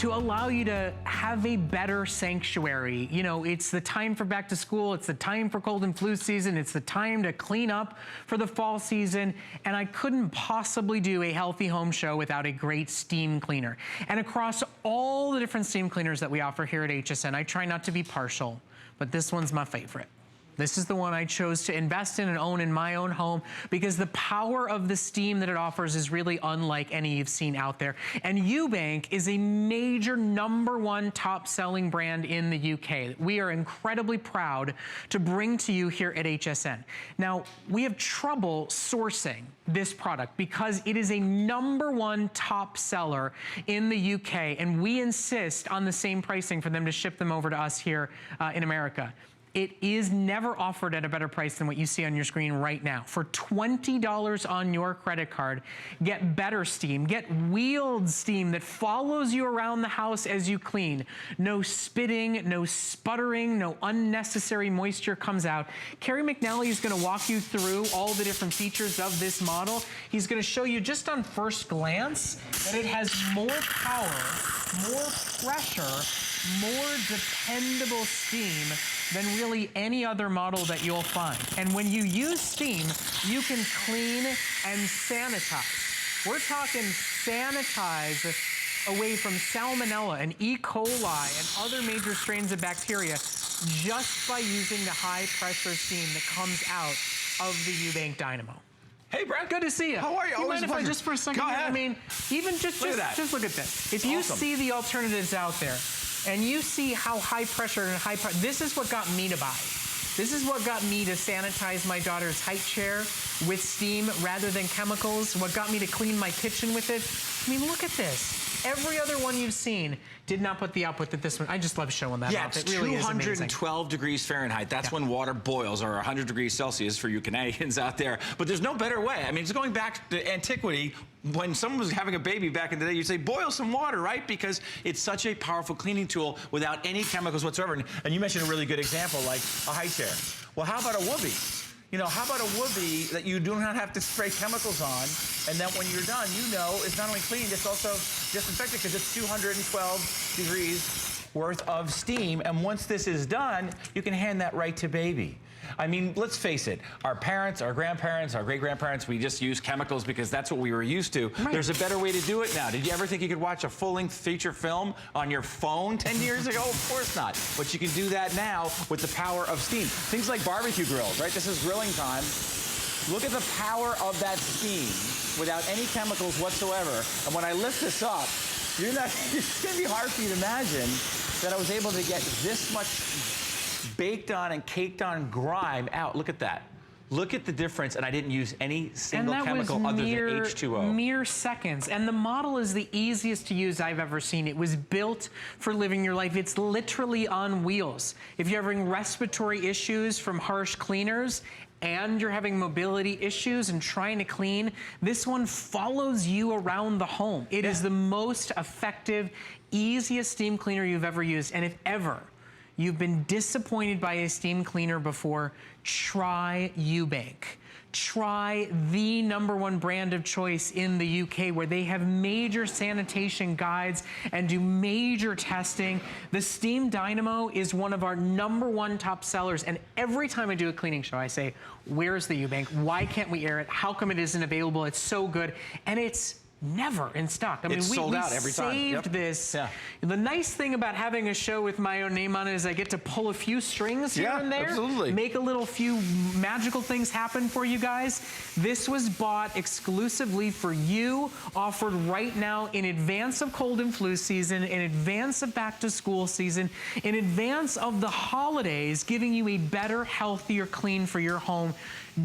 to allow you to have a better sanctuary. You know, it's the time for back to school, it's the time for cold and flu season, it's the time to clean up for the fall season, and I couldn't possibly do a healthy home show without a great steam cleaner. And across all the different steam cleaners that we offer here at HSN, I try not to be partial, but this one's my favorite. This is the one I chose to invest in and own in my own home because the power of the steam that it offers is really unlike any you've seen out there. And Ewbank is a major #1 top-selling brand in the UK. We are incredibly proud to bring to you here at HSN. Now, we have trouble sourcing this product because it is a #1 top seller in the UK, and we insist on the same pricing for them to ship them over to us here in America. It is never offered at a better price than what you see on your screen right now. For $20 on your credit card, get better steam, get wheeled steam that follows you around the house as you clean. No spitting, no sputtering, no unnecessary moisture comes out. Kerry McNally is gonna walk you through all the different features of this model. He's gonna show you just on first glance that it has more power, more pressure, more dependable steam than really any other model that you'll find. And when you use steam, you can clean and sanitize. We're talking sanitize away from salmonella and E. coli and other major strains of bacteria just by using the high pressure steam that comes out of the Ewbank Dynamo. Hey, Brad. Good to see you. How are you? You mind if I just for a second? Go ahead. I mean, even just look at this. If you see the alternatives out there, and you see how high pressure and high pressure, this is what got me to buy. This is what got me to sanitize my daughter's height chair with steam rather than chemicals. What got me to clean my kitchen with it. I mean, look at this. Every other one you've seen did not put the output that this one. I just love showing that off. It's it really 212 degrees Fahrenheit. That's when water boils, or 100 degrees Celsius for you Canadians out there. But there's no better way. I mean, it's going back to antiquity. When someone was having a baby back in the day, you'd say, boil some water, right? Because it's such a powerful cleaning tool without any chemicals whatsoever. And you mentioned a really good example, like a high chair. Well, how about a whoopee? You know, how about a whoopee that you do not have to spray chemicals on, and then when you're done, you know it's not only clean, it's also disinfected because it's 212 degrees worth of steam. And once this is done, you can hand that right to baby. I mean, let's face it, our parents, our grandparents, our great-grandparents, we just use chemicals because that's what we were used to. Right. There's a better way to do it now. Did you ever think you could watch a full-length feature film on your phone 10 years ago? Of course not. But you can do that now with the power of steam. Things like barbecue grills, right? This is grilling time. Look at the power of that steam without any chemicals whatsoever. And when I lift this up, it's gonna be hard for you to imagine that I was able to get this much baked on and caked on grime out. Look at that. Look at the difference, and I didn't use any single chemical other than H2O. Mere seconds, and the model is the easiest to use I've ever seen. It was built for living your life. It's literally on wheels. If you're having respiratory issues from harsh cleaners, and you're having mobility issues and trying to clean, this one follows you around the home. It is the most effective, easiest steam cleaner you've ever used, and if ever you've been disappointed by a steam cleaner before, try Ewbank. Try the #1 brand of choice in the UK, where they have major sanitation guides and do major testing. The Steam Dynamo is one of our #1 top sellers, and every time I do a cleaning show, I say, where's the Ewbank? Why can't we air it? How come it isn't available? It's so good, and it's never in stock. I mean, we sold out every time. Saved this. Yeah. The nice thing about having a show with my own name on it is I get to pull a few strings here and there. Absolutely. Make a little few magical things happen for you guys. This was bought exclusively for you, offered right now in advance of cold and flu season, in advance of back to school season, in advance of the holidays, giving you a better, healthier clean for your home.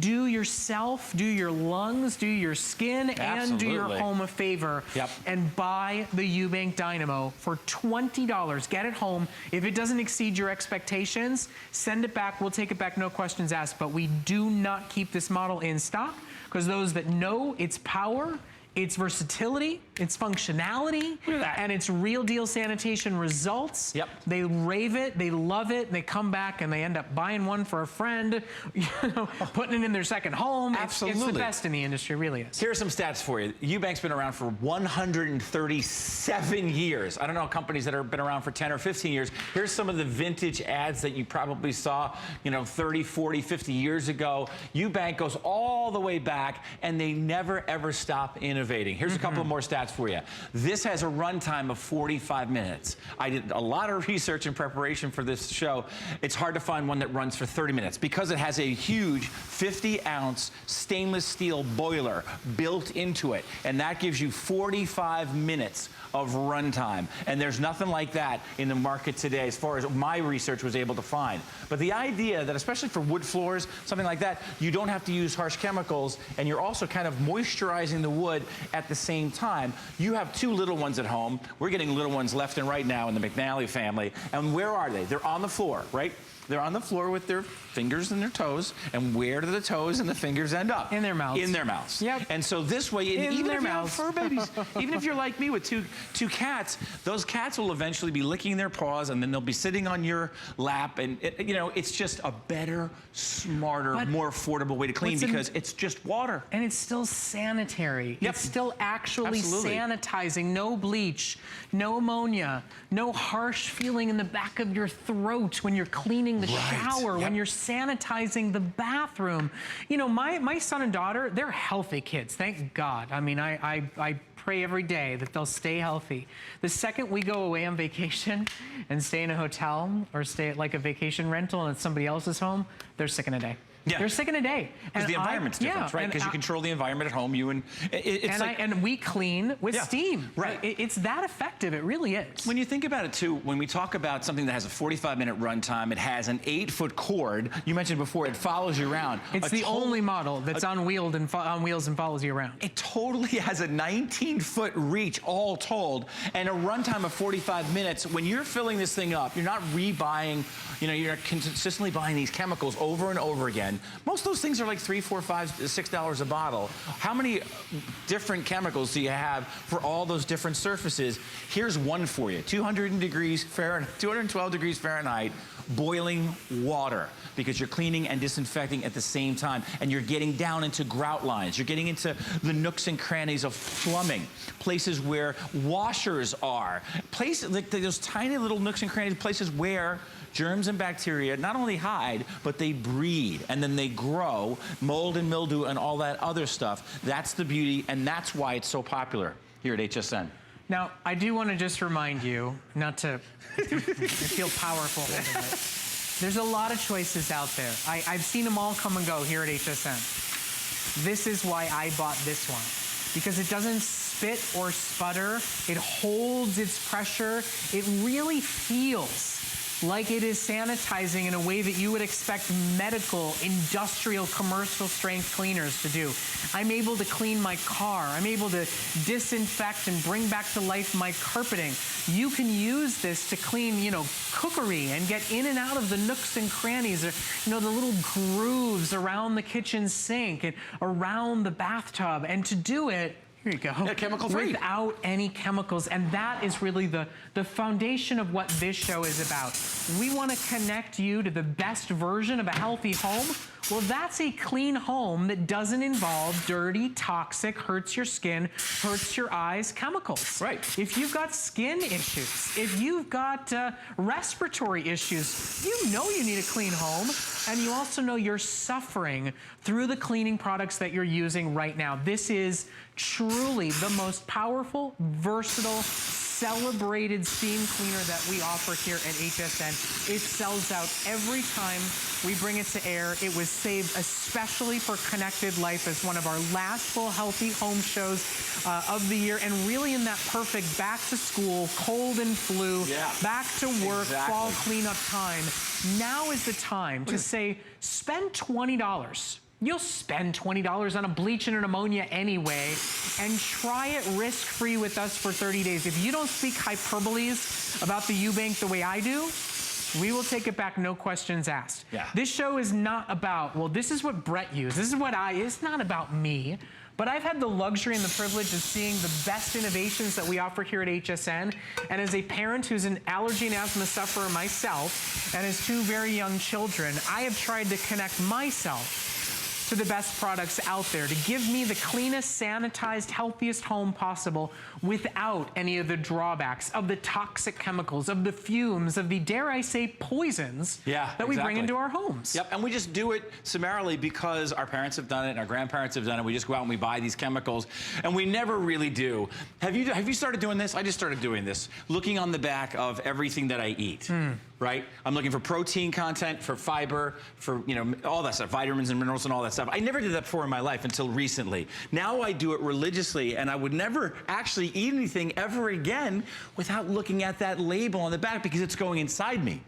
Do yourself, do your lungs, do your skin, and do your home a favor. And buy the Ewbank Dynamo for $20. Get it home. If it doesn't exceed your expectations, send it back. We'll take it back, no questions asked. But we do not keep this model in stock because those that know its power It's versatility, it's functionality, Look at that. and it's real deal sanitation results. Yep. They rave it, they love it, they come back and they end up buying one for a friend, you know, putting it in their second home. Absolutely. It's the best in the industry, really is. Here are some stats for you. Ewbank's been around for 137 years. I don't know companies that have been around for 10 or 15 years. Here's some of the vintage ads that you probably saw, you know, 30, 40, 50 years ago. Ewbank goes all the way back, and they never, ever stop innovating. Here's a couple of more stats for you. This has a runtime of 45 minutes. I did a lot of research in preparation for this show. It's hard to find one that runs for 30 minutes because it has a huge 50-ounce stainless steel boiler built into it, and that gives you 45 minutes of runtime. And there's nothing like that in the market today as far as my research was able to find. But the idea that, especially for wood floors, something like that, you don't have to use harsh chemicals, and you're also kind of moisturizing the wood at the same time. You have two little ones at home. We're getting little ones left and right now in the McNally family. And where are they? They're on the floor, right? They're on the floor with their fingers and their toes. And where do the toes and the fingers end up? In their mouths. In their mouths. Yep. And so this way, In even their if you have mouths. fur babies, even if you're like me with two cats, those cats will eventually be licking their paws, and then they'll be sitting on your lap. And you know, it's just a better, smarter, But more affordable way to clean because it's just water. And it's still sanitary. Yep. It's still actually Absolutely. sanitizing. No bleach, no ammonia, no harsh feeling in the back of your throat when you're cleaning the shower, when you're sanitizing the bathroom. You know, my son and daughter, they're healthy kids, thank God. I mean, I pray every day that they'll stay healthy. The second we go away on vacation and stay in a hotel or stay at like a vacation rental and it's somebody else's home, they're sick in a day. Yeah. They're sick in a day. Because the environment's different, right? Because you control the environment at home. And we clean with steam. Right. It's that effective. It really is. When you think about it, too, when we talk about something that has a 45-minute runtime, it has an 8-foot cord. You mentioned before, it follows you around. It's the only model that's on wheels and follows you around. It totally has a 19-foot reach, all told, and a runtime of 45 minutes. When you're filling this thing up, you're not rebuying, you know, you're consistently buying these chemicals over and over again. Most of those things are like $3, $4, $5, $6 a bottle. How many different chemicals do you have for all those different surfaces? Here's one for you: 212 degrees Fahrenheit, boiling water, because you're cleaning and disinfecting at the same time, and you're getting down into grout lines. You're getting into the nooks and crannies of plumbing, places where washers are, places like those tiny little nooks and crannies, places where germs and bacteria not only hide, but they breed, and then they grow, mold and mildew and all that other stuff. That's the beauty, and that's why it's so popular here at HSN. Now, I do want to just remind you, not to I feel powerful holding it. There's a lot of choices out there. I've seen them all come and go here at HSN. This is why I bought this one, because it doesn't spit or sputter. It holds its pressure. It really feels like it is sanitizing in a way that you would expect medical, industrial, commercial strength cleaners to do. I'm able to clean my car. I'm able to disinfect and bring back to life my carpeting. You can use this to clean, you know, cookery and get in and out of the nooks and crannies, or, you know, the little grooves around the kitchen sink and around the bathtub. And to do it, here you go. Yeah, chemical-free. Without any chemicals. And that is really the foundation of what this show is about. We want to connect you to the best version of a healthy home. Well, that's a clean home that doesn't involve dirty, toxic, hurts your skin, hurts your eyes chemicals. Right. If you've got skin issues, if you've got respiratory issues, you know you need a clean home, and you also know you're suffering through the cleaning products that you're using right now. This is truly the most powerful, versatile, celebrated steam cleaner that we offer here at HSN. It sells out every time we bring it to air. It was saved especially for Connected Life as one of our last full healthy home shows of the year, and really in that perfect back to school, cold and flu, back to work, fall cleanup time. Now is the time to say, spend $20. You'll spend $20 on a bleach and an ammonia anyway, and try it risk-free with us for 30 days. If you don't speak hyperboles about the Ewbank the way I do, we will take it back, no questions asked. Yeah. This show is not about, well, this is what Brett used. This is what it's not about me. But I've had the luxury and the privilege of seeing the best innovations that we offer here at HSN. And as a parent who's an allergy and asthma sufferer myself, and has 2 very young children, I have tried to connect myself to the best products out there to give me the cleanest, sanitized, healthiest home possible without any of the drawbacks of the toxic chemicals, of the fumes, of the, dare I say, poisons that we bring into our homes. Yep, and we just do it summarily because our parents have done it and our grandparents have done it. We just go out and we buy these chemicals, and we never really do. Have you started doing this? I just started doing this, looking on the back of everything that I eat. Right? I'm looking for protein content, for fiber, for, you know, all that stuff, vitamins and minerals and all that stuff. I never did that before in my life until recently. Now I do it religiously, and I would never actually eat anything ever again without looking at that label on the back because it's going inside me.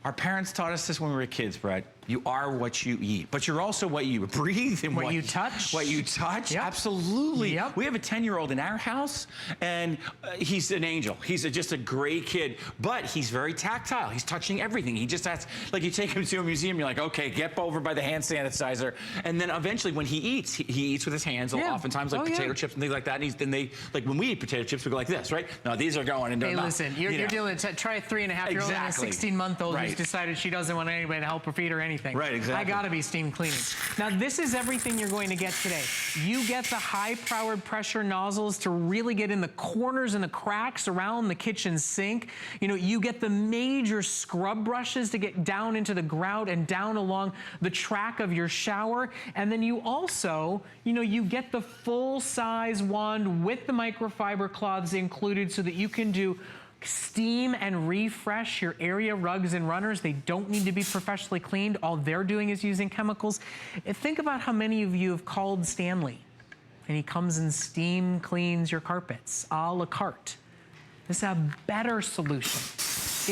Our parents taught us this when we were kids, Brett. You are what you eat, but you're also what you breathe and what you touch. What you touch, yep. Absolutely. Yep. We have a 10-year-old in our house, and he's an angel. He's just a great kid, but he's very tactile. He's touching everything. He just has, like, you take him to a museum, you're like, okay, get over by the hand sanitizer, and then eventually when he eats, he eats with his hands, oftentimes like potato chips and things like that, and then they, like when we eat potato chips, we go like this, right? No, these are going into Hey, listen, you're dealing, try a 3.5-year-old and a 16-month-old who's decided she doesn't want anybody to help her feed or anything. Right, exactly. I gotta be steam cleaning. Now, this is everything you're going to get today. You get the high-powered pressure nozzles to really get in the corners and the cracks around the kitchen sink. You know, you get the major scrub brushes to get down into the grout and down along the track of your shower. And then you also, you know, you get the full-size wand with the microfiber cloths included so that you can do steam and refresh your area rugs and runners. They don't need to be professionally cleaned. All they're doing is using chemicals. And think about how many of you have called Stanley and he comes and steam cleans your carpets a la carte. This is a better solution.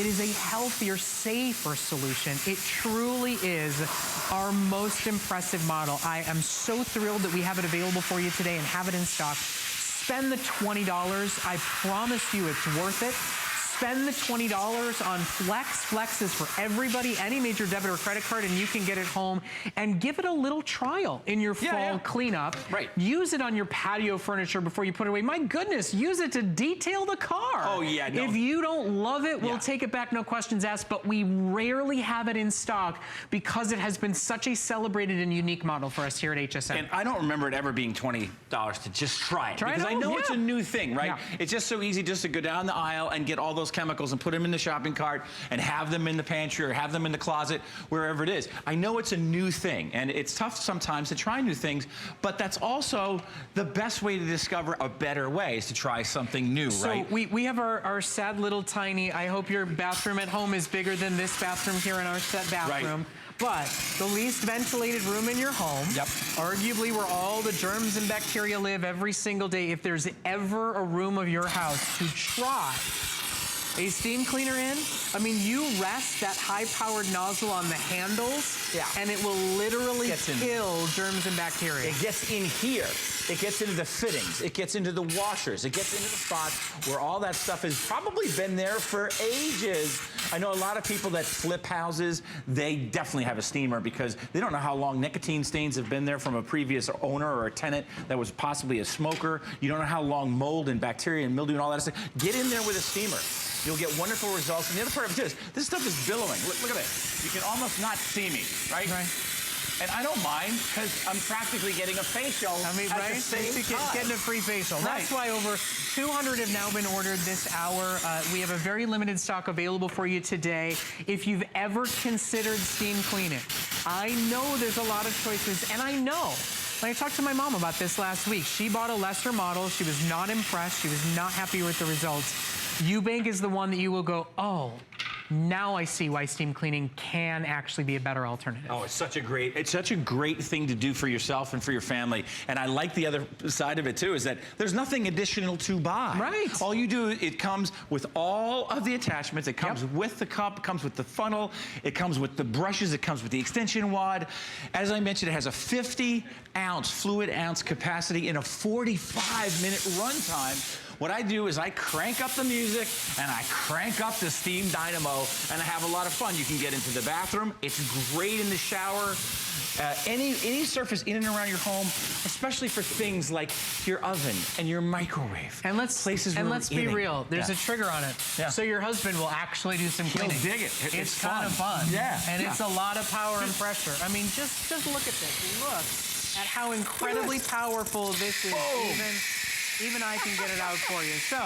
It is a healthier, safer solution. It truly is our most impressive model. I am so thrilled that we have it available for you today and have it in stock. Spend the $20. I promise you it's worth it. Spend the $20 on Flex. Flex is for everybody, any major debit or credit card, and you can get it home and give it a little trial in your fall cleanup. Right. Use it on your patio furniture before you put it away. My goodness, use it to detail the car. Oh, yeah. No. If you don't love it, we'll take it back, no questions asked, but we rarely have it in stock because it has been such a celebrated and unique model for us here at HSN. And I don't remember it ever being $20 to just try it. Because I know it's a new thing, right? It's just so easy just to go down the aisle and get all those chemicals and put them in the shopping cart and have them in the pantry or have them in the closet, wherever it is. I know it's a new thing, and it's tough sometimes to try new things, but that's also the best way to discover a better way is to try something new, right? So we have our sad little tiny, I hope your bathroom at home is bigger than this bathroom here in our set bathroom. Right. But the least ventilated room in your home, arguably where all the germs and bacteria live every single day, if there's ever a room of your house to try a steam cleaner in, I mean, you rest that high-powered nozzle on the handles, and it will literally kill germs and bacteria. It gets in here. It gets into the fittings. It gets into the washers. It gets into the spots where all that stuff has probably been there for ages. I know a lot of people that flip houses, they definitely have a steamer because they don't know how long nicotine stains have been there from a previous owner or a tenant that was possibly a smoker. You don't know how long mold and bacteria and mildew and all that stuff. Get in there with a steamer. You'll get wonderful results. And the other part of it is, this stuff is billowing. Look at it. You can almost not see me, right? And I don't mind because I'm practically getting a facial. I mean, at the same time. Getting a free facial. That's why over 200 have now been ordered this hour. We have a very limited stock available for you today. If you've ever considered steam cleaning, I know there's a lot of choices, and I know. I talked to my mom about this last week. She bought a lesser model. She was not impressed. She was not happy with the results. Ewbank is the one that you will go, oh, now I see why steam cleaning can actually be a better alternative. Oh, it's such a great thing to do for yourself and for your family. And I like the other side of it too, is that there's nothing additional to buy. Right. All you do, it comes with all of the attachments. It comes with the cup, it comes with the funnel, it comes with the brushes, it comes with the extension wad. As I mentioned, it has a 50-ounce fluid ounce capacity and a 45-minute runtime. what I do is I crank up the music and I crank up the steam dynamo, and I have a lot of fun. You can get into the bathroom. It's great in the shower. Any surface in and around your home, especially for things like your oven and your microwave. And let's be real. There's a trigger on it. Yeah. So your husband will actually do some cleaning. He'll dig it. It's kind of fun. Yeah. And it's a lot of power and pressure. I mean, just look at this. Look at how incredibly powerful this is. Even I can get it out for you. So,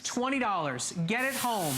$20. Get it home.